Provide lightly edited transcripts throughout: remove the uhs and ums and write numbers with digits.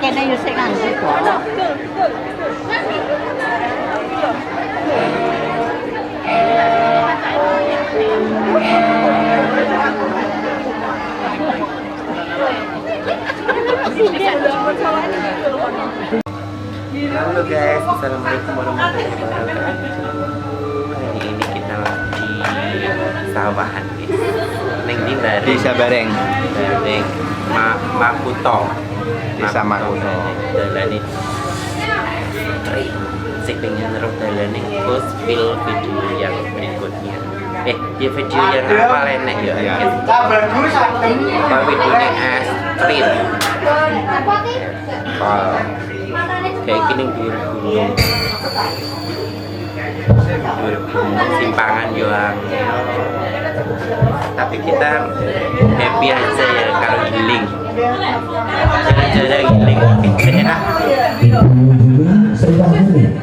Kena yung second ko. Halo guys, assalamualaikum warahmatullahi wabarakatuh. Hari ini kita lagi sawahan guys. Neng di Sabareng. Neng Makuto. Desa Makuto. Dalan ini. Saya pengen naruh dalan ini post video yang berikutnya. Video yang apa lainnya ya? Kalau videonya Astrid. Kayak gini gunung simpangan juang, tapi kita happy aja ya kalau healing, jalan-jalan healing enak.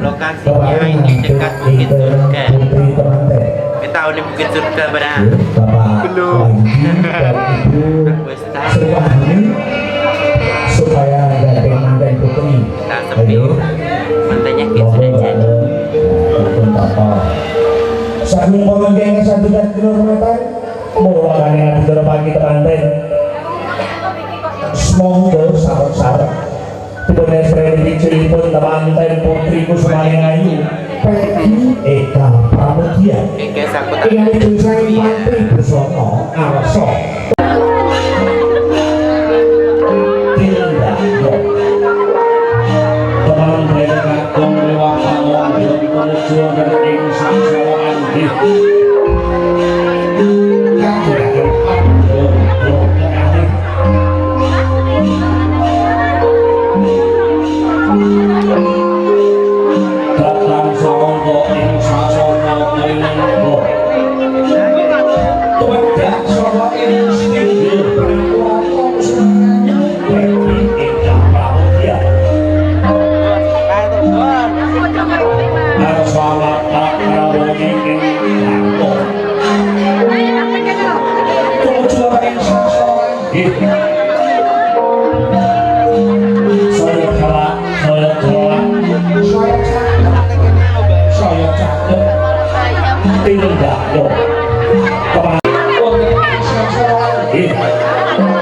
Lokasinya ini dekat Bukit Surga. Kita tahu nih Bukit Surga benar? Belum. Supaya ada mantan putri. Tak sepi, mantannya kita sudah jadi. Saking pengennya 1 kilometer, mulai dengan beberapa pagi teranten. Semoga sarap-sarap. Tiba-tiba prediksi pun temanten putriku semakin ayu. Peggy Eka Pramudia. Dengan itu saya mantri bersono arso.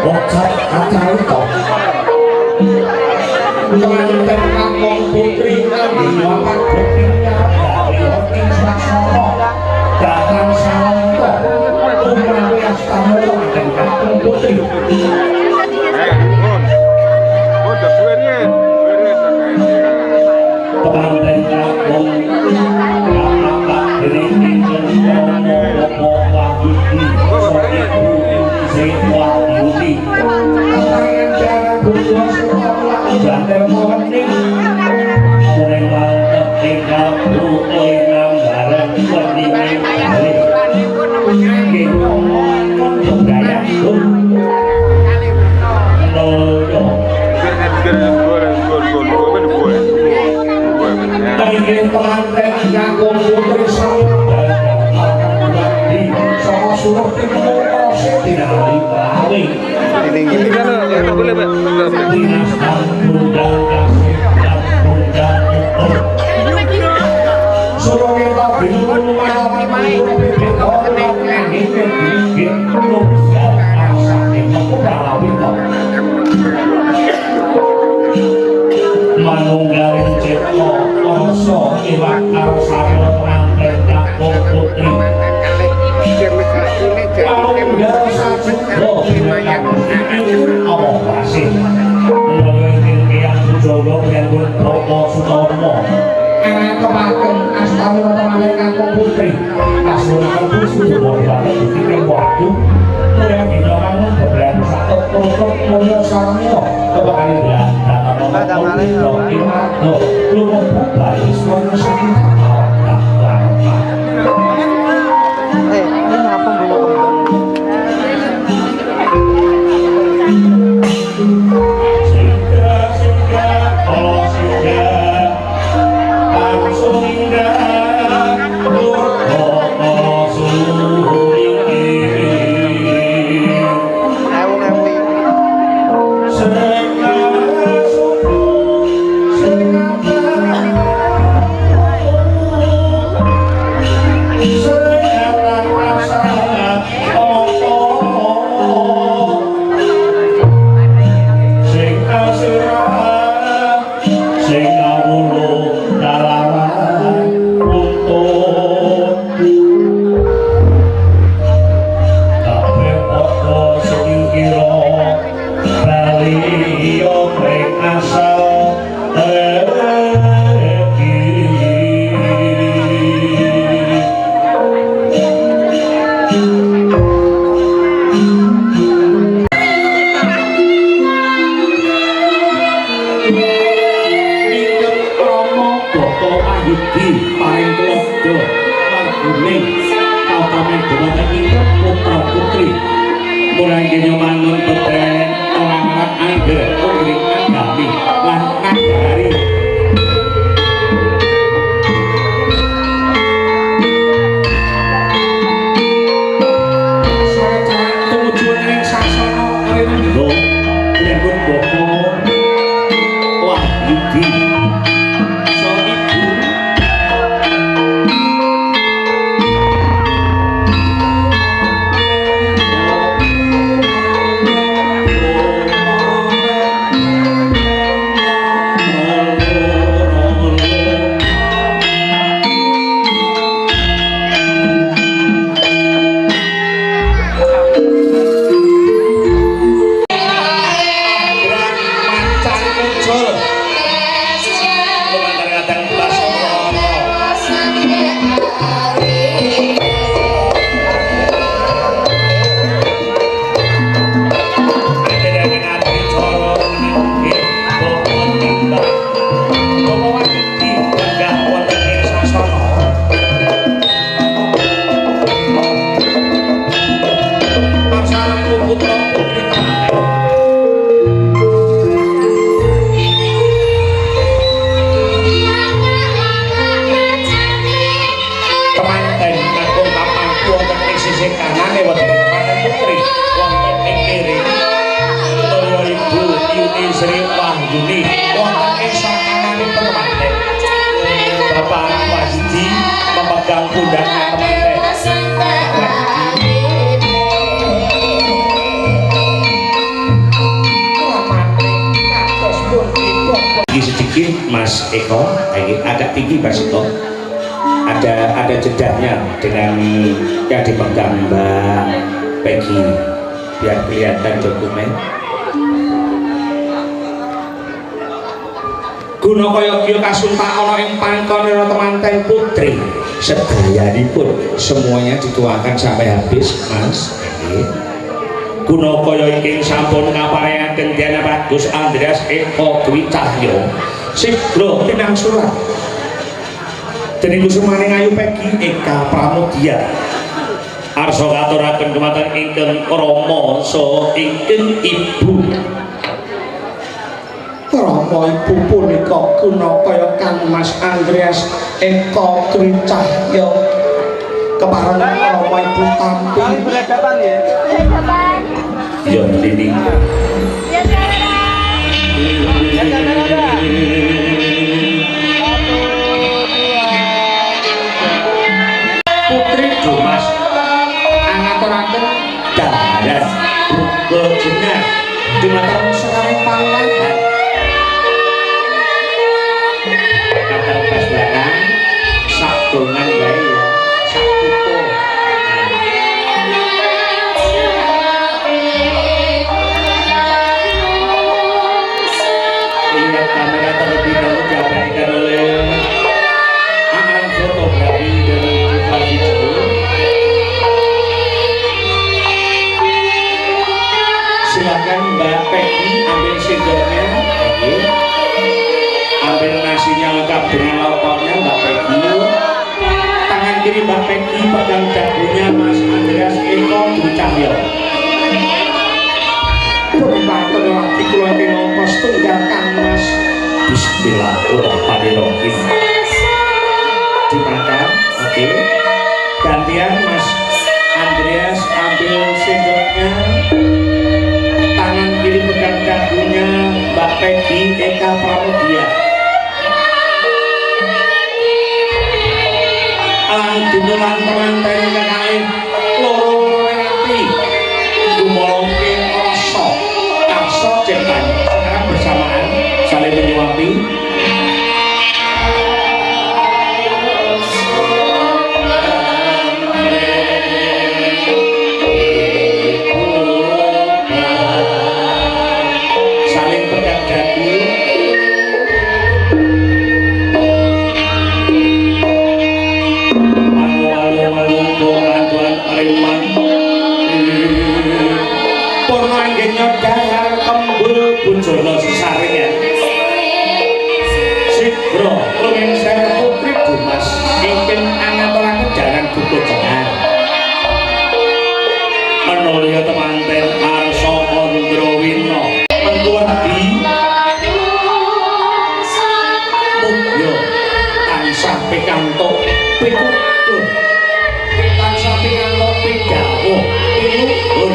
bocah kacau kok pengantin kampung putri kami wapak buktinya dari hoking sasono datang salonto umrawi astana pengantin kampung putri pengantin kampung kakak diri lopo wahidi sore sewa yudi tangan jalan berdua sekolah bandar morning mulai mantep tinggal berukoi nambaran berdiri balik ngomong budaya loyo ingin pengantin kampung putri sampai di sama suruh timur tidak dikawin Ini kan ya tak boleh Pak. dinas dan undang suruh kita bingung malam bikin orang yang ingin bikin nunggal asal yang kurang itu manunggalin ceko oso iwak arsana pengantin kampung putri manunggal sajudro omong kasih melalui kian bujogo yang berpropo sutomo kemarin astana pengantin kampung putri kasunakan busu berbagai bukti waktu mulai didomangan beberapa satu produk mulai sarangnya kebakaran dan mulai genyomanun beten orang-orang angger putri agami lan nagari tujuan yang sasana rindu lembut boko wah yudi so ibu Sri Wahyuni wonten ing sakanane pengantin Bapak Wahidi memegang pundaknya pengantin Mas Eko, ini agak tinggi Mas Eko. Ada jedahnya dengan yang dipegang Mbak Peggy biar kelihatan dokumen. Guna kaya kiyo kasuntak ana ing pangkonira temanten putri sedayanipun semuanya dituakan sampai habis Mas. Guna kaya iki sampun kaparengaken Diana Bagus Andreas Eko Dwi Cahyo sigra pinangsuran dening kusumaning ayu Peggy Eka Pramudia arsa katuraken dumateng ingkang Rama saha ingkang Ibu. Rama Ibu punika guna kaya Kang Mas Andreas Eko Dwi Cahyo kepareng Rama Ibu tampi ya dinding Putri Dumas angaturaken daharan ruga jenar dumateng sekaring panglahan kadang pas barang sak dongan wae ya sak putu. Lihat kamera terlebih dahulu diabadikan oleh Anang Fotografi dan Diva Video. Silakan Mbak Peggy ambil sendoknya, ambil nasinya lengkap dengan lauknya Mbak Peggy. Tangan kiri Mbak Peggy pegang dagunya Mas Andreas Eko Dwi Cahyo. Perempatan lagi kula iki ngongkos tunggal Kang Mas. Bismillahirrahmanirrahim. Dimakan, oke. Gantian Mas Andreas ambil sendoknya. Tangan kiri pegang dagunya Mbak Peggy Eka Pramudia. Alang dunulan temanten kekalih loro ngerti gumolongke rasa karsa cetan. Sekarang bersamaan saling menyuapi. Saling pegang dagu. Purna inggih nyodhar kembul bunjono sesarengan sigra lumengser Putri Dumas ingkang angaturaken jaran buku jenengan menulya temanten arsa Andrawina mengkuwedi mugya tansah pikantuk pitutur tansah pikantuk pidhawuh pinuwun.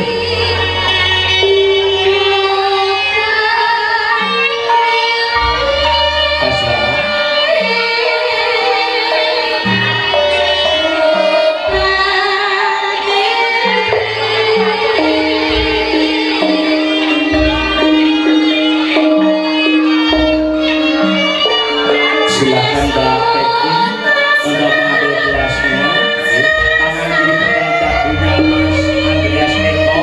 Silakan Mbak Peggy untuk mengambil gelasnya. Tangan kiri pegang dagunya Mas Andreas Eko.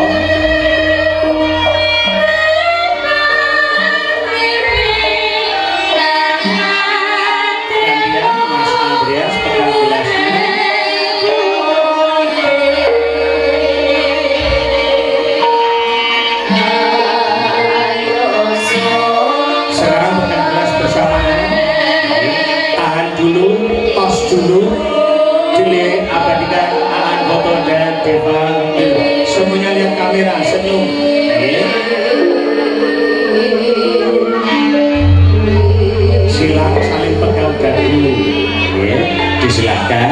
Gantian Mas Andreas pegang gelasnya. Sekarang pegang gelas bersamaan. Tahan dulu, tos dulu, dilihat abadikan Aan Foto dan Deva. Semuanya lihat kamera, senyum. Silang saling pegang dagu. Disilakan.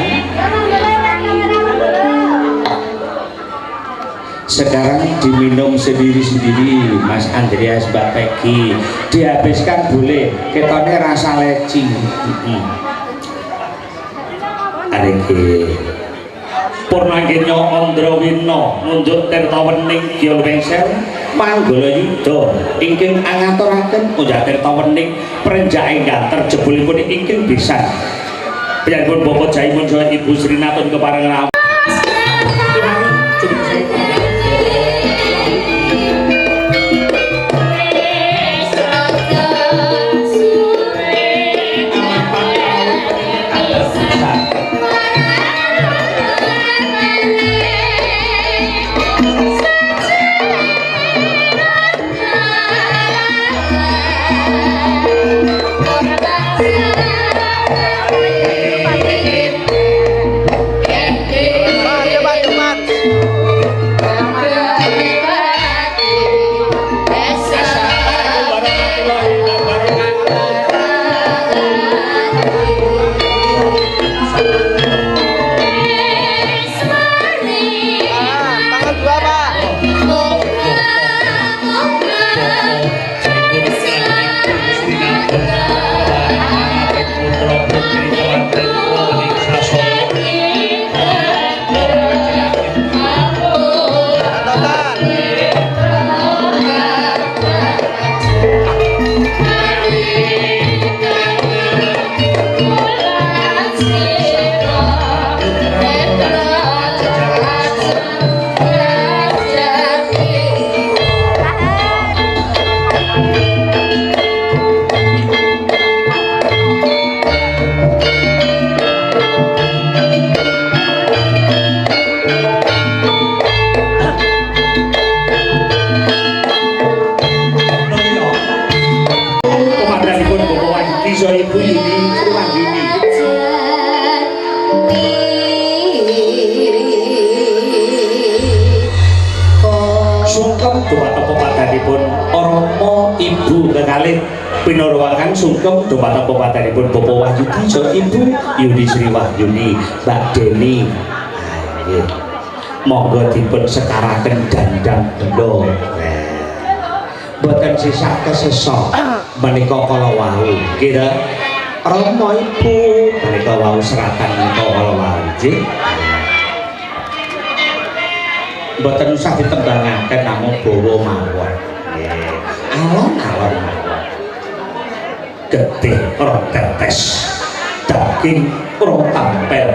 Sekarang diminum sendiri-sendiri Mas Andreas Mbak Peggy. Dihabiskan boleh, ketone rasa leci. Adeke Purnangenya Andrawina nunjuk tirta wening Gyal Wengser manggala yuda ingkang angaturaken unjak tirta wening prenjak enggal terjebulipun ingkang pisan panjenengan Bapak Jaipun saha Ibu Srinatun keparengan pinorowakan sungkem dumateng pepatanipun Bapak Wahyudi saha Ibu Yuni Sri Wahyuni Mbak Deni. Monggo dipun sekaraken dandang benda. Boten sisa kesesok menika kala wau. Nggih ta? Rama Ibu menika wau seratan menika kala wau nggih. Boten usah ditembangaken namung bawa mawon. Nggih. Alon-alon getih ora tetes daging ora tampel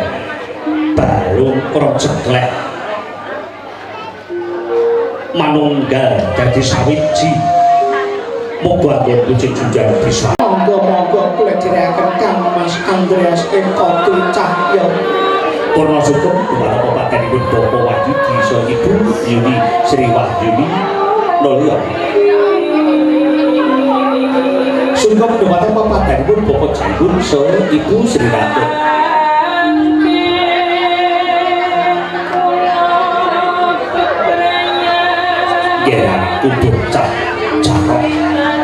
balung ora ceklek manunggal dadi sawiji moga anggen pucuk junjang bisa monggo kula direkaken Kang Mas Andreas Eko Cahya purna syukur kepada pepatanipun Bapak Wahyudi saha Ibu Yuni Sri Wahyuni Nolio sungkem dumateng pepatanipun Bapak Jaipun saha Ibu Srinatun. Geran tubuh carok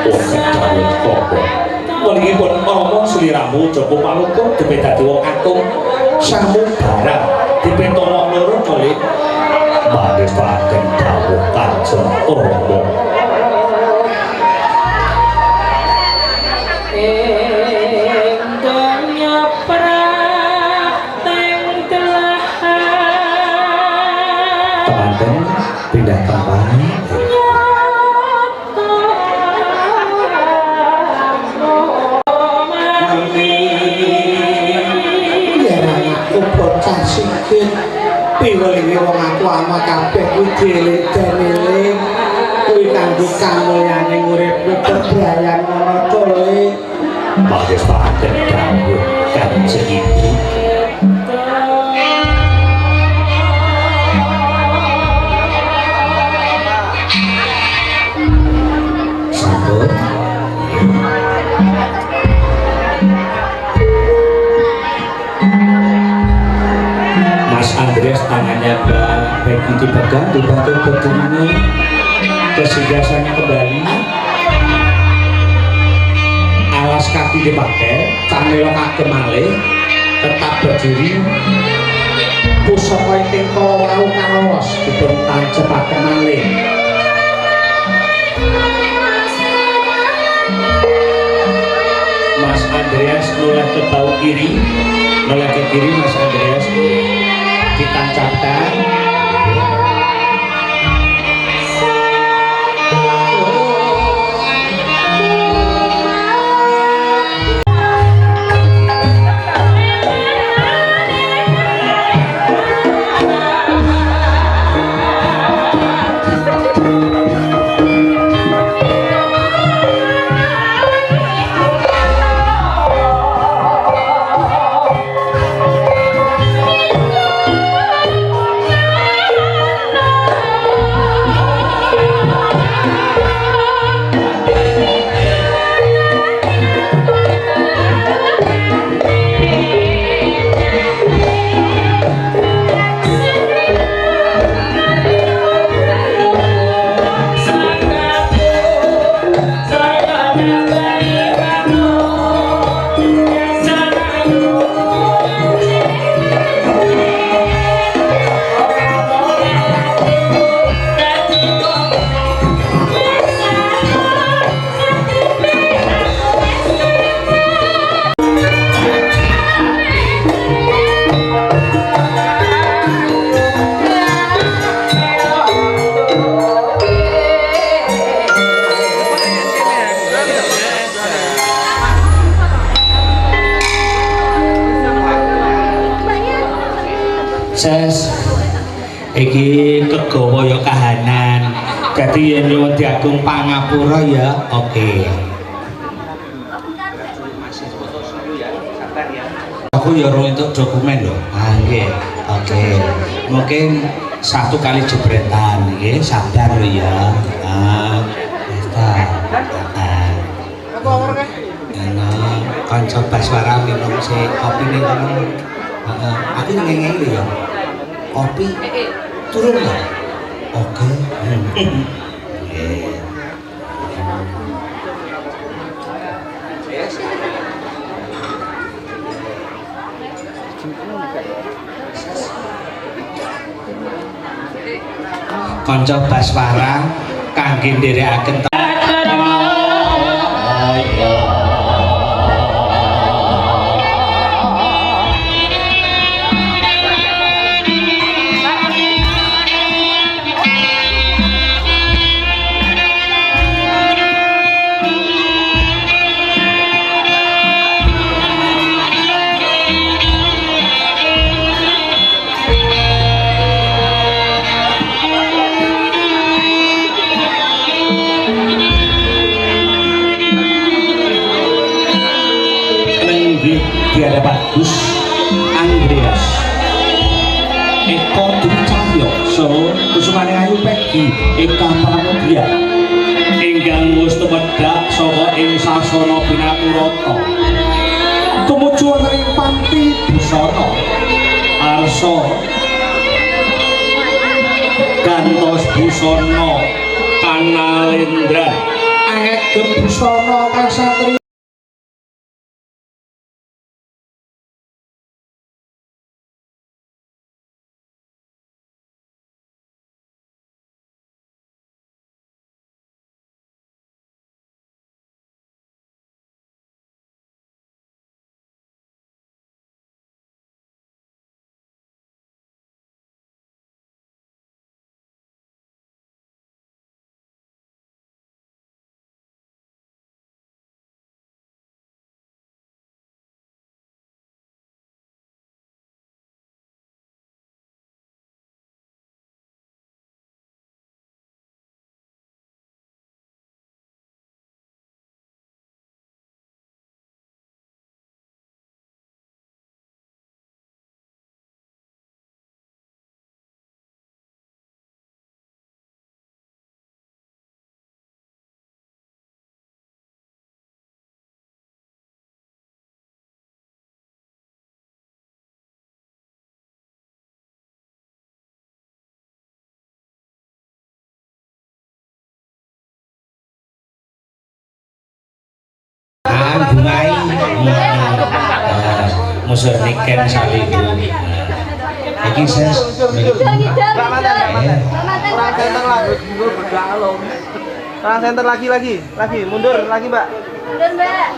wong dawuh koko. Mulihipun ngomong sliramu Joko Maluku dipun dadi wong agung samu barang dipetono loro oleh manepaken dawuh Kanjeng Rama. Pindah tempat bocah sikit piwulinge wong aku ama kabeh kuwi dieling-eling kuwi kanggo kamulyaning uripku bebrayan ana tole majes paten dawuh Kanjeng Ibu. Andreas tangannya Mbak Peggy dipegang dibantu berdirinya kesegasannya kembali alas kaki dipakai canelo kaki malih tetap berdiri pusaka ingkang kala wau kaloros dipun tancepaken malih Mas Andreas noleh ke bau kiri noleh ke kiri Mas Andreas rakitan cabang. Ses iki kegawa ya kahanan. Dadi yen nyuwun diagung pangapura ya oke. Aku ya ora entuk dokumen lho. Ah nggih. Oke. Mungkin 1 kali jebretan nggih, sabar lho ya. Ah, eta. Aku ora kan. Kanca Baswara minum sik kopi ning kono. Heeh, aku ngengeng lho ya. Kopi turun ya? Oke. Kanca Baswara kangge nderekaken Tiada bagus Andreas Eko Dwi Cahyo Solo Kusumane Ayu Peggy Eka Pramudia ingkang wis tumedhak saka ing sasana Binaturata tumuju wonten ing Panti Busana Arsa gantos busana Kanalendra angegem busana kasatria bungai musuh niken salihu iki ses Orang center lagi mundur lagi mbak. Mundur mbak.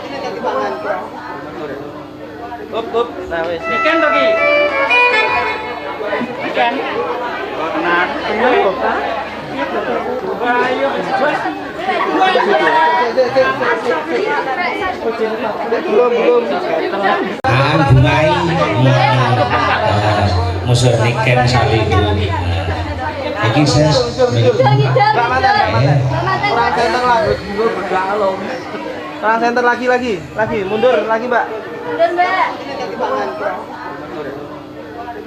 Up. Nah wes. Niken lagi. Kan. Belum. bungai musuh niken salibu iki ses Mbak mantan. Orang center lagi. Orang center lagi. Mundur lagi, Mbak.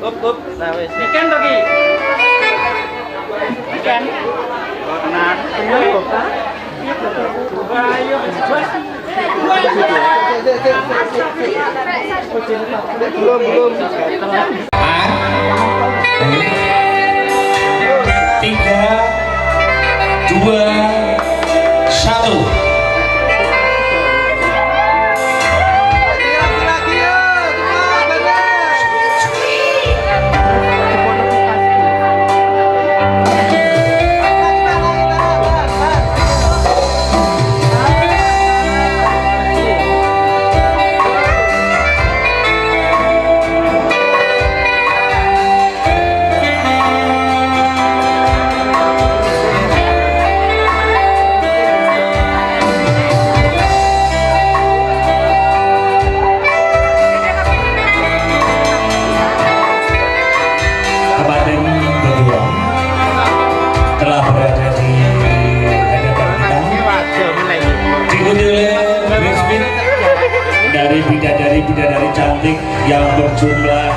Up. Nah, wes. Ikan lagi. Ikan. Belum. 3, 2, 1. Lagi ya. Cepat, beres. Kabupaten Bogor telah berada di hadapan kita diikuti oleh Brisbane dari bidadari cantik yang berjumlah